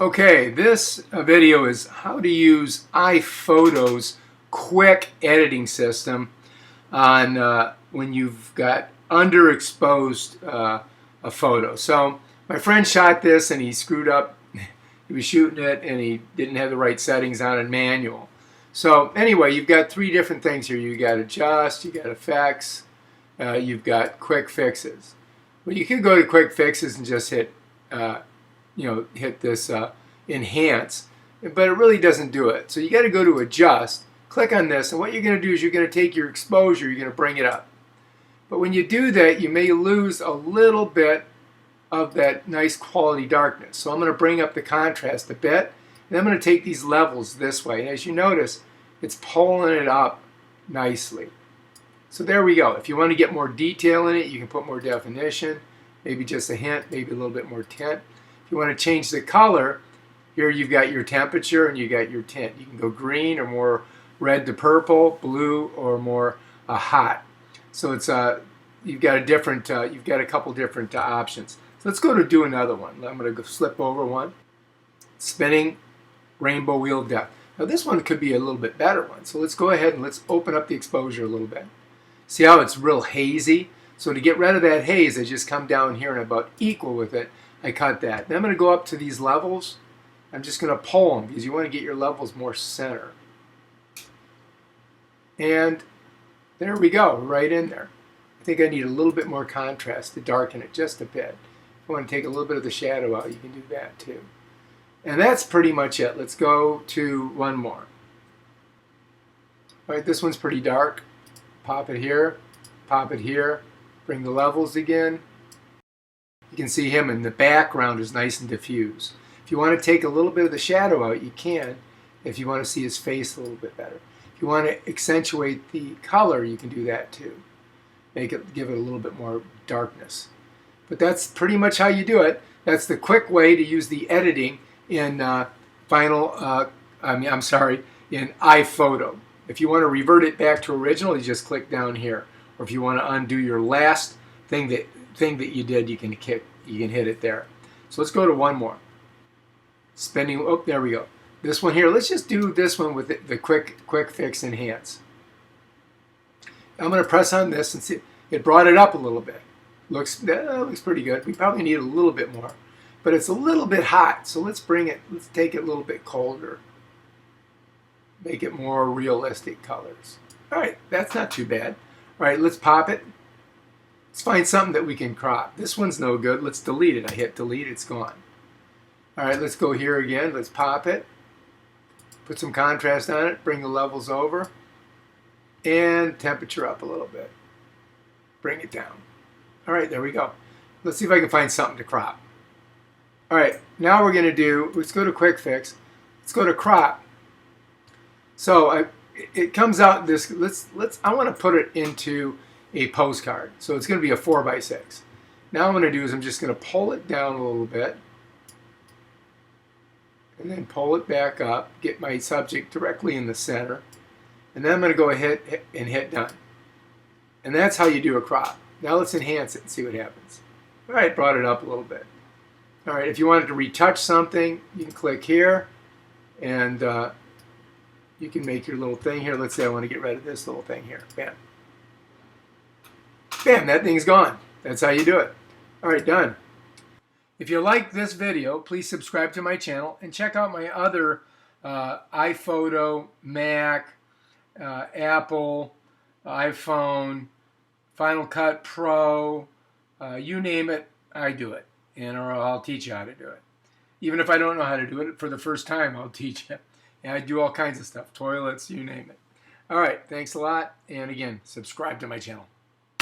Okay, this video is how to use iPhoto's quick editing system on when you've got underexposed a photo. So my friend shot this and he screwed up. He was shooting it and he didn't have the right settings on in manual. So anyway, you've got three different things here. You've got adjust, you've got effects, you've got quick fixes. Well, you could go to quick fixes and just hit hit this enhance, but it really doesn't do it. So you got to go to adjust, click on this, and what you're going to do is you're going to take your exposure, you're going to bring it up. But when you do that, you may lose a little bit of that nice quality darkness. So I'm going to bring up the contrast a bit, and I'm going to take these levels this way. And as you notice, it's pulling it up nicely. So there we go. If you want to get more detail in it, you can put more definition, maybe just a hint, maybe a little bit more tint. If you want to change the color, here you've got your temperature and you got your tint. You can go green or more red to purple, blue or more hot. So it's you've got a couple different options. So let's go to do another one. I'm going to go slip over one. Spinning rainbow wheel of death. Now this one could be a little bit better one. So let's go ahead and let's open up the exposure a little bit. See how it's real hazy? So to get rid of that haze, I just come down here and about equal with it, I cut that. Then I'm going to go up to these levels. I'm just going to pull them because you want to get your levels more center. And there we go, right in there. I think I need a little bit more contrast to darken it just a bit. If you want to take a little bit of the shadow out, you can do that too. And that's pretty much it. Let's go to one more. All right, this one's pretty dark. Pop it here, bring the levels again. You can see him in the background is nice and diffuse. If you want to take a little bit of the shadow out, you can, if you want to see his face a little bit better. If you want to accentuate the color, you can do that too. Give it a little bit more darkness. But that's pretty much how you do it. That's the quick way to use the editing in in iPhoto. If you want to revert it back to original, you just click down here. Or if you want to undo your last thing that you did, you can hit it there. So let's go to one more. Spinning, oh, there we go. This one here, let's just do this one with the quick fix enhance. I'm going to press on this and see, it brought it up a little bit. That looks pretty good. We probably need a little bit more, but it's a little bit hot. So let's take it a little bit colder. Make it more realistic colors. All right, that's not too bad. All right, let's pop it. Let's find something that we can crop. This one's no good. Let's delete it. I hit delete, it's gone. All right, let's go here again. Let's pop it. Put some contrast on it. Bring the levels over. And temperature up a little bit. Bring it down. All right, there we go. Let's see if I can find something to crop. All right, now we're going to let's go to quick fix. Let's go to crop. So it comes out this, I want to put it into a postcard. So it's going to be a 4x6. Now what I'm going to do is I'm just going to pull it down a little bit. And then pull it back up, get my subject directly in the center. And then I'm going to go ahead and hit done. And that's how you do a crop. Now let's enhance it and see what happens. All right, brought it up a little bit. All right, if you wanted to retouch something, you can click here and you can make your little thing here. Let's say I want to get rid of this little thing here. Bam. Bam, that thing's gone. That's how you do it. All right, done. If you like this video, please subscribe to my channel and check out my other iPhoto, Mac, Apple, iPhone, Final Cut Pro, you name it, I do it. Or I'll teach you how to do it. Even if I don't know how to do it for the first time, I'll teach you. And I do all kinds of stuff, toilets, you name it. All right, thanks a lot. And again, subscribe to my channel.